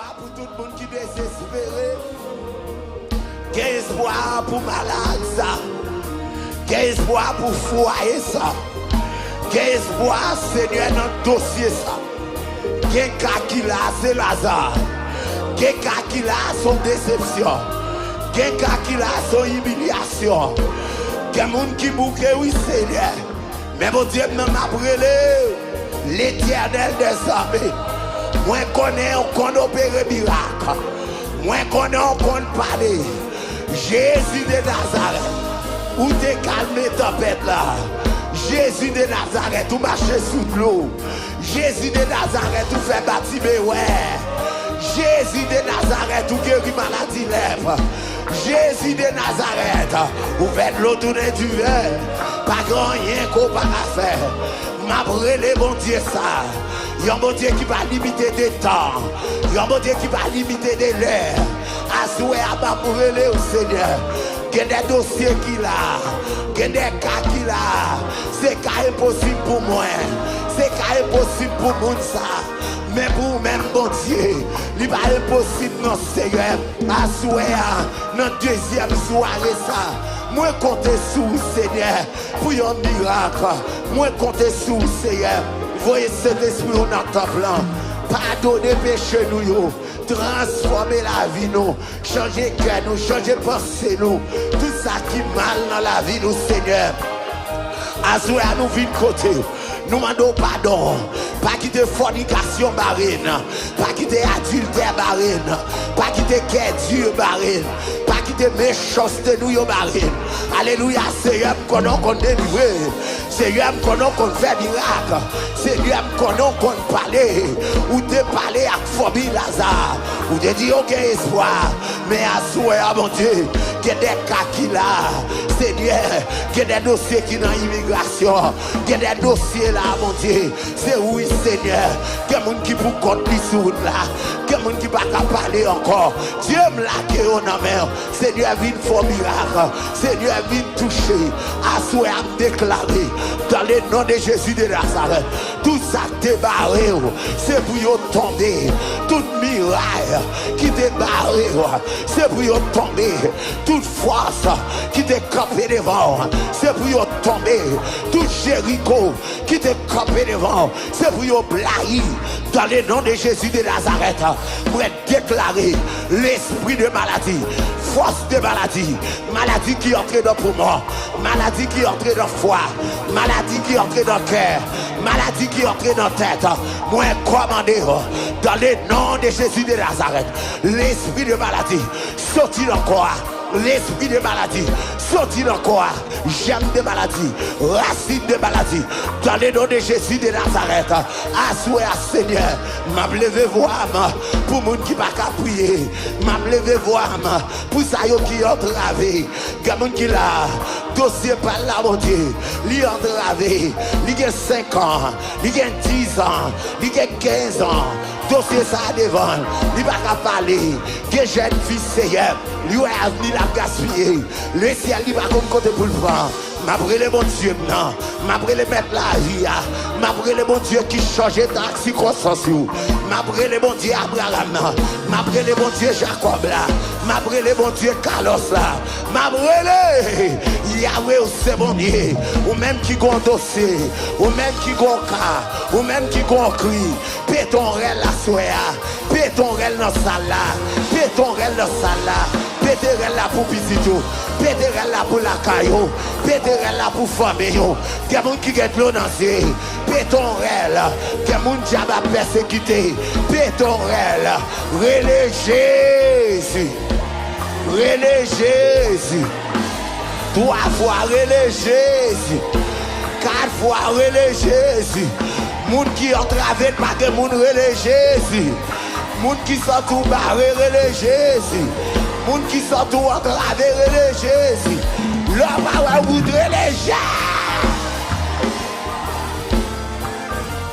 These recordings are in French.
espoir pour tout le monde qui est désespéré. Quel espoir pour malade ça. Quel espoir pour foyer ça. Quel espoir, Seigneur, dans le dossier ça. Quel cas qu'il a, c'est Lazare. Quel cas qu'il a, son déception. Quel cas qu'il a, son humiliation. Quel monde qui boucle, oui, Seigneur. Mais mon Dieu, m'a brûlé l'Éternel des armées. Moi, on connaît opérer miracle. Moi, on connaît parler. Jésus de Nazareth. Où t'es calmé tempête là. Jésus de Nazareth, où marche sous l'eau. Jésus de Nazareth, où fait bâtiment, ouais. Jésus de Nazareth, où guérit maladie lèvres. Jésus de Nazareth, où fait l'eau tourner du verre. Pas grand rien qu'on va faire. M'a brûlé mon Dieu ça. Il y a un bon Dieu qui va limiter des temps. Il y a un bon Dieu qui va limiter des l'heure. Asoué à m'a brûlé au Seigneur. Il y a des dossiers qu'il a. Il y a des cas qu'il a. C'est cas impossible pour moi. C'est cas impossible pour moi ça. Mais pour même bon Dieu, il n'est pas impossible non Seigneur. Asoué à notre deuxième soirée ça. Moi compter sur Seigneur pour un miracle. Moi compter sur Seigneur. Voyez cet esprit dans notre plan. Pardonnez péché nous. Transformer la vie nous. Changer cœur nous. Changer pensée nous. Tout ça qui est mal dans la vie nous Seigneur. Azoué à nous vite côté. Nous demandons pardon. Pas quitter fornication marine. Pas quitter adultère marine. Pas quitter quai Dieu marine. Pas quitter méchanceté nous marine. Alléluia, Seigneur, qu'on délivre. Seigneur, qu'on fait miracle. Seigneur, qu'on parler. Ou te parler à Phobie Lazare. Ou te dire aucun espoir. Mais à souhait, mon Dieu, qu'il y a des cas qu'il a. Seigneur, qu'il y a des dossiers qui sont dans l'immigration. Qu'il y a des dossiers là, mon Dieu. C'est oui, Seigneur. Qu'il y a des gens qui pour compte les sous là. Qu'il y a des gens qui ne peuvent pas parler encore. Dieu me l'a que on a mer. Seigneur, viens faire miracle. Seigneur, viens toucher. À souhait, à me déclarer. Dans le nom de Jésus de Nazareth. Tout ça t'est barré. C'est pour y tomber. Toute miraille qui t'est barré. C'est pour y tomber. Toute force qui t'est campé devant. C'est pour y tomber. Tout Jéricho qui t'est campé devant. C'est pour y blayer. Dans le nom de Jésus de Nazareth. Pour déclarer l'esprit de maladie. Force de maladie. Maladie qui entre dans le poumon. Maladie qui entre dans le foie. Maladie qui entre dans le cœur. Maladie qui entre dans la tête. Moi, commandé dans le nom de Jésus de Nazareth. L'esprit de maladie. Sorti dans le corps. L'esprit de maladie. Sorti dans le corps. Germe de maladie. Racine de maladie. Dans le nom de Jésus de Nazareth. Assoyez à Seigneur. M'a levé voir pour les gens qui ne peuvent pas prier. M'a levé voir pour ça qui ont entravé. Gamin qui l'a. Dossier par là, mon Dieu. Li entravé. Li a 5 ans. Li a 10 ans. Li a 15 ans. Dossier ça devant. Li va pas parler. Que jeune fille Seigneur. Lui a avenir la gaspiller. Le ciel li va comme côté pour le prendre. M'après le bon Dieu non. M'après le mettre la vie. M'après le bon Dieu qui change dans circonstance. M'après le bon Dieu Abraham. M'après le bon Dieu Jacob là. M'après le bon Dieu Carlos là. M'après le Yahweh c'est bon Dieu. Ou même qui gon dossier. Ou même qui gon cas. Ou même qui gon cri. Péton rel la soya. Péton rel dans salle là. Péton rel dans salle là. Péterel là pour Pisito, péterel là pour la caillou, péterel là pour famille. Il y a des gens qui ont l'onancé, péterel, il y a des gens qui ont persécuté, péterel, relais Jésus, relais Jésus, 3 fois relais Jésus, 4 fois relais Jésus, moun qui ont traversé pas que moun relais Jésus, moun qui sont tout barré relais Jésus. Moun qui sont tout entravé relais Jésus. L'homme va voudrer les gens.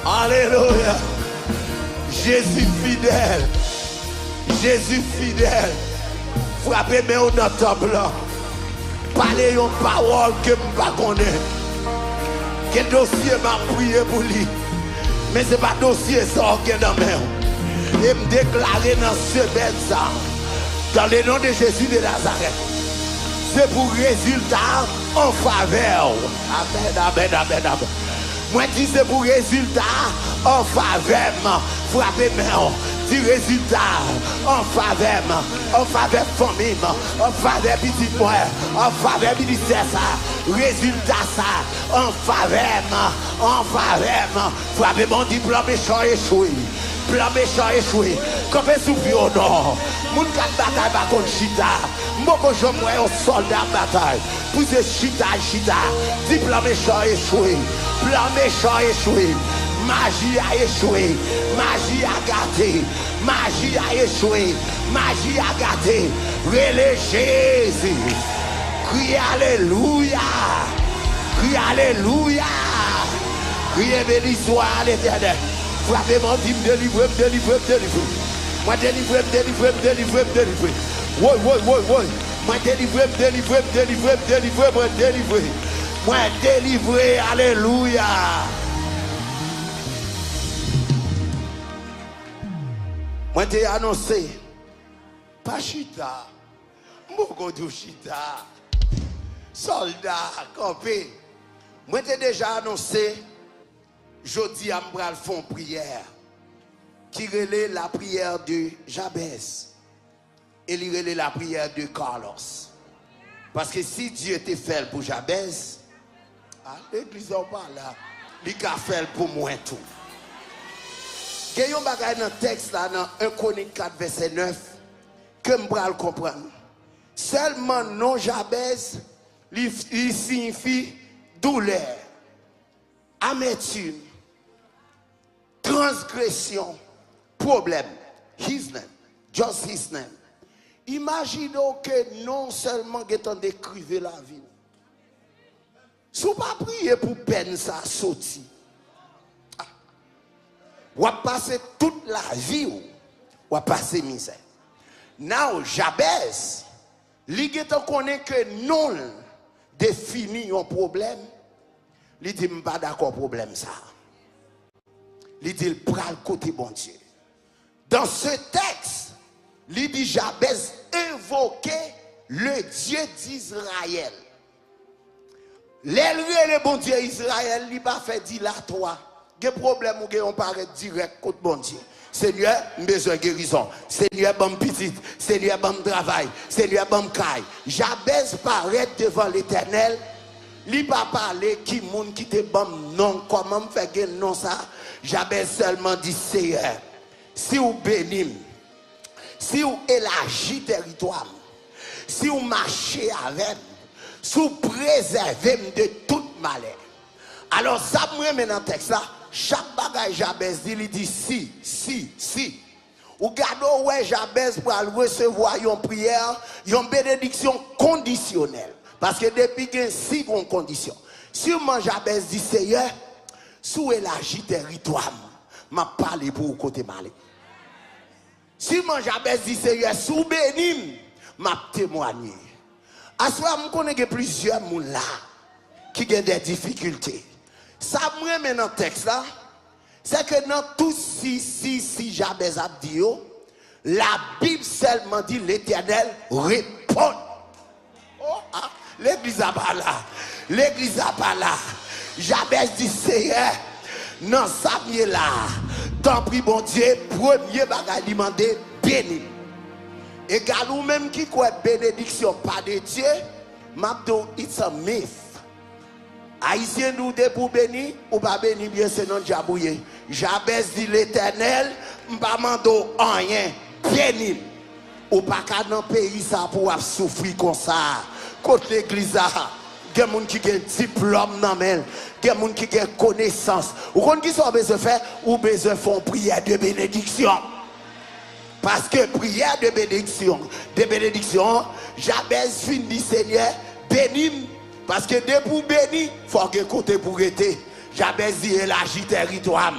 Alléluia. Jésus fidèle. Jésus fidèle. Frappez mes dans notre blanc. Parlez une parole que je ne connais pas. Quel dossier m'a prié pour lui. Mais ce n'est pas dossier ça qui est dans mes mains. Et me déclarer dans ce bête ça. Dans le nom de Jésus de Nazareth. C'est pour résultat en faveur. Amen, amen, amen, amen. Moi dis c'est pour résultat en faveur. Frappez main. Du résultat en faveur famille, en faveur petit moi, en faveur ministère ça, résultat ça, en faveur, frappez mon diplôme méchant échoué, plan méchant échoué, comme un souffle au nord, mon cap bataille par contre chita, moi que je vois un soldat bataille, pour ce chita, diplôme méchant échoué, plan méchant échoué. Magie a échoué, magie a gâté, magie a échoué, magie a gâté. Relais Jésus, crie alléluia, crie alléluia, crie béni soit l'Éternel. Frappez mon Dieu, délivrez. Moi délivrez. Oui. Moi délivrez. Moi délivré, alléluia. Moi t'ai annoncé, pas chita, beaucoup de chita, soldat, campé. Moi t'ai déjà annoncé, jeudi à m'bral font prière, qui relève la prière de Jabez, et il relève la prière de Carlos. Parce que si Dieu était fait pour Jabez, l'église en parle là, il a fait pour moi tout. Il y a un bagage dans le texte là, dans 1 Chronique 4, verset 9, que je vais comprendre. Seulement non Jabez, il signifie douleur, amertume, transgression, problème. His name, just his name. Imaginez que non seulement vous avez décrivé la vie. Si vous ne pas prier pour peine, ça sorti. Ou a passé toute la vie ou a passé misère. Now Jabez, li geto connaît que non défini un problème, li dit pas d'accord problème ça. Li dit il prend le côté bon Dieu. Dans ce texte, li dit Jabez invoquait le Dieu d'Israël. L'élevé le bon Dieu Israël, li pas fait dire là toi. Des problèmes où on paraît direct contre bon Dieu. Seigneur, besoin de guérison. Seigneur, bon petit. Seigneur, bon travail. Seigneur, bon caille. Jabez paraît devant l'Éternel. Il pas parler qui monde qui te bon non. Comment me fait que non ça? Jabez seulement dit Seigneur, si vous bénissez, si vous élargissez territoire, si vous marchez avec, si vous préservez de tout malheur. Alors ça me met dans le texte là. Chaque bagage Jabez dit, il dit si. Ou gardez ouais Jabez pour recevoir une prière, une bénédiction conditionnelle. Parce que depuis qu'il y a 6 conditions. Si Jabez dit Seigneur, sous élargi territoire, m'a parlé pour le côté malé. Si Jabez dit Seigneur, sous béni, m'a témoigné. À ce moment, je connais plusieurs gens là qui ont des difficultés. Ça me met dans le texte là, c'est que dans tout si Jabez a dit, la Bible seulement dit l'Éternel répond. Oh, ah, l'église a pas là. L'église a pas là. Jabez dit Seigneur, non ça mieux là. Tant pis bon Dieu, premier bagage demandé béni. Et quand nous même qui croit bénédiction pas de Dieu, m'abdo it's a myth. Haïtien nous de pour béni ou pas béni bien c'est non jabouye. Jabez dit l'Éternel, m'pa mando rien, béni. Ou pas qu'à dans pays ça pour souffrir comme ça. Côté l'église là, il y a des gens qui ont un diplôme dans main, il y a des gens qui ont connaissance. Ou quand qui sont besoin faire ou besoin faire prière de bénédiction. Parce que prière de bénédiction, Jabez finit Seigneur, bénis. Parce que dès pour bénir, il faut que côté pour être. Jabez dit élargi territoire.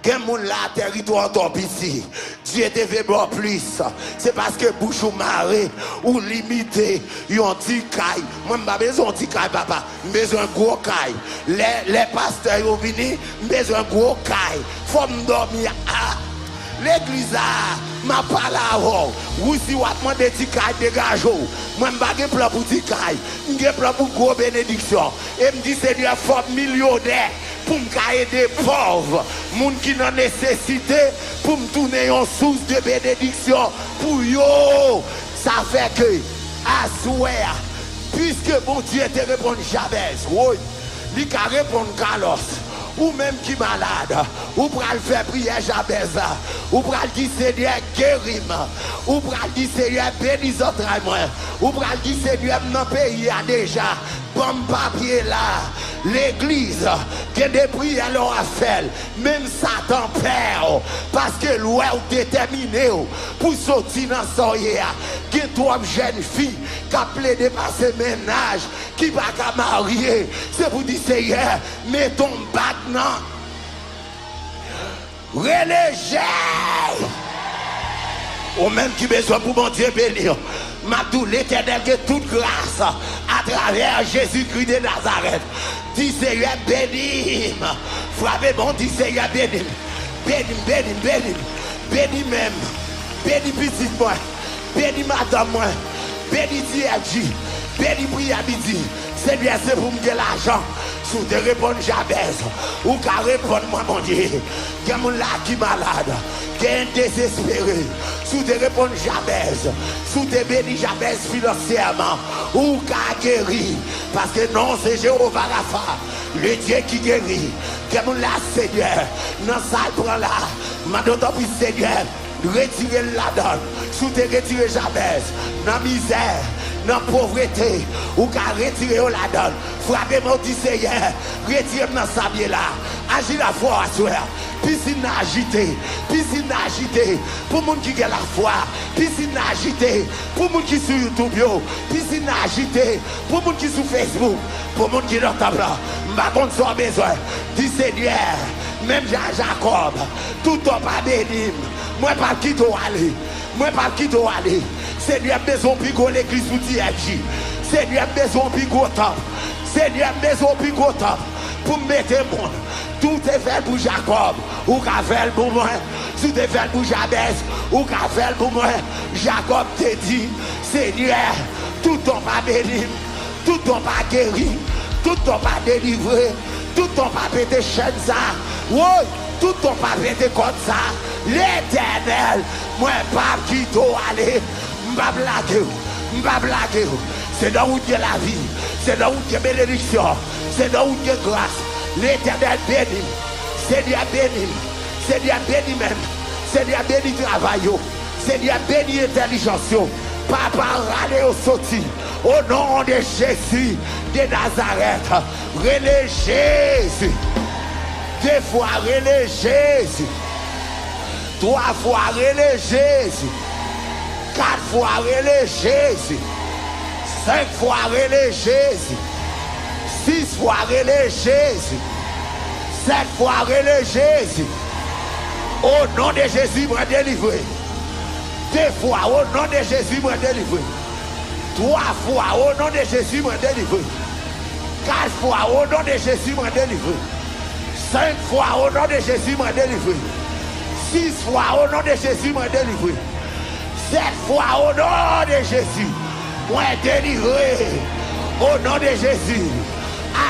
Quel monde là, territoire top ici. Dieu te fait bon plus. C'est parce que bouche ou marée ou limité, ils ont dit caille. Moi, je n'ai besoin de caille, papa. J'ai besoin de gros caille. Les pasteurs sont venus, j'ai besoin de gros caille. Il faut me dormir. l'église m'a pas là ou si vous demandez des cailles dégage moi je n'ai pas plan pour des cailles je plan pour gros bénédiction et me dit Seigneur faut millionnaire pour me aider pauvres moun qui n'ont nécessité pour me tourner une source de bénédiction pour yo ça fait que à souhait puisque bon Dieu te répond Jabez oui il peut répondre Carlos ou même qui est malade, ou pour le faire prier Jabez, ou pour le dire Seigneur guéris-moi, ou pour le dire Seigneur bénis moi, ou pour le dire Seigneur dans le pays a déjà, bon papier là, l'église, qui a des prières à faire, même Satan perd, parce que l'ouest est déterminé pour sortir dans son hier, qui est trois jeunes filles, qui a plaidé par ses ménages, qui va pas marier, c'est pour dire Seigneur, mets ton bac non. Reléger. Ou même qui besoin pour mon Dieu bénir. M'a tout l'éternel que toute grâce à travers Jésus-Christ de Nazareth. Dis Seigneur bénis. Frappez mon dit Seigneur bénis. Bénis, bénis, bénis. Bénis même. Bénis petit moi. Bénis madame moi. Bénis DFG. Bénis prière midi. Seigneur c'est pour me donner l'argent. Sous te répondre Jabez, ou qu'à répondre moi mon Dieu, qu'il y a mon là qui est malade, qui est désespéré, sous te répondre Jabez, sous te béni Jabez financièrement, ou qu'à guérir, parce que non c'est Jéhovah Rapha, le Dieu qui guérit, qu'il y a mon là Seigneur, dans ça prend là, ma d'autant plus Seigneur, retirer la donne, sous te retirer Jabez, dans misère, dans pauvreté, ou qu'à retirer la donne, frappez mon dit Seigneur, retirez dans sa bien là, agis la foi à soi, piscine agitée, pour moun qui a la foi, piscine agitée, pour moun qui sur YouTube, piscine agitée, pour moun qui sur Facebook, pour moun qui dans ta blanc, m'a contre son besoin, dit Seigneur, même Jacob, tout en pas béni, moi pas qui doit aller, moi pas qui doit aller. Seigneur, maison pigot l'église pour DFG. Seigneur, maison pigot top. Seigneur, maison pigot top. Pour mettre le monde. Tout est fait pour Jacob. Ou qu'a fait pour moi. Tout est fait pour Jabez. Ou qu'a fait pour moi. Jacob te dit, Seigneur, tout ton pas béni. Tout ton pas guéri. Tout ton pas délivré. Tout ton pas pété chaîne ça. Oui, tout ton pas pété comme ça. L'éternel, moi pas qui doit aller. M'ba blague, c'est là où il y a la vie, c'est là où il y a bénédiction, c'est là où il y a grâce. L'éternel béni, Seigneur béni, Seigneur béni même, Seigneur béni travail, Seigneur béni intelligence, Papa râler au sorti, au nom de Jésus de Nazareth, relais Jésus, 2 fois relais Jésus, 3 fois relais Jésus. 4 fois relais Jésus, 5 fois relais Jésus, 6 fois relais Jésus, 7 fois relais Jésus. Au nom de Jésus, moi délivré. 2 fois au nom de Jésus, moi délivré. 3 fois au nom de Jésus, moi délivré. 4 fois au nom de Jésus, moi délivré. 5 fois au nom de Jésus, moi délivré. 6 fois au nom de Jésus, moi délivré. 7 fois au nom de Jésus, moi délivré. Au nom de Jésus,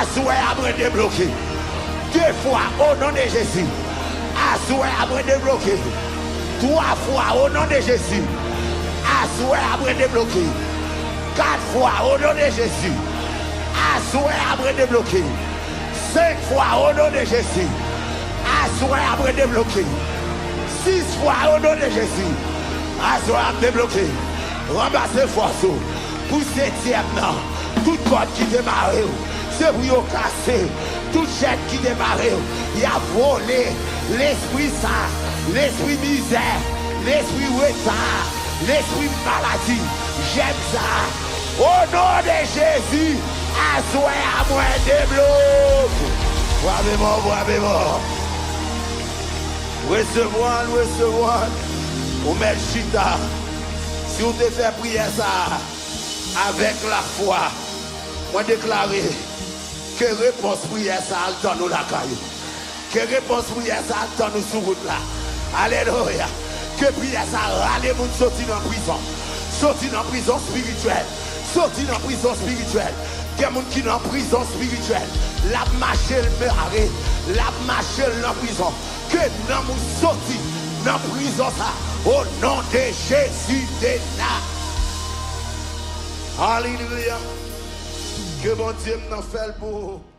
assoyez à me débloquer. 2 fois au nom de Jésus, assoyez à me débloquer. 3 fois au nom de Jésus, assoyez à me débloquer. 4 fois au nom de Jésus, assoyez à me débloquer. 5 fois au nom de Jésus, assoyez à me débloquer. 6 fois au nom de Jésus, assoyez à me débloquer. Ramassez force pour 7e non. Toute corde qui démarre, c'est pour y casser. Toute chaîne qui démarre, il a volé l'esprit ça, l'esprit misère, l'esprit retard, l'esprit maladie. J'aime ça. Au nom de Jésus, assoyez à moi débloque. Bravo. Recevoir. Ou mettre chita. Si vous te fait prier ça avec la foi, moi déclarer que réponse prière ça donne nous la caille. Que réponse prière ça donne nous sur route là. Alléluia. Que prière ça râle moun sorti dans prison. Sorti dans prison spirituelle. Sorti dans prison spirituelle. Il y a des gens qui sont en prison spirituelle. La marche le meurtre. La marche dans prison. Que nous nous sorti dans prison ça. Au nom de Jésus de Nazareth. Alléluia. Que bon Dieu nous fait pour vous.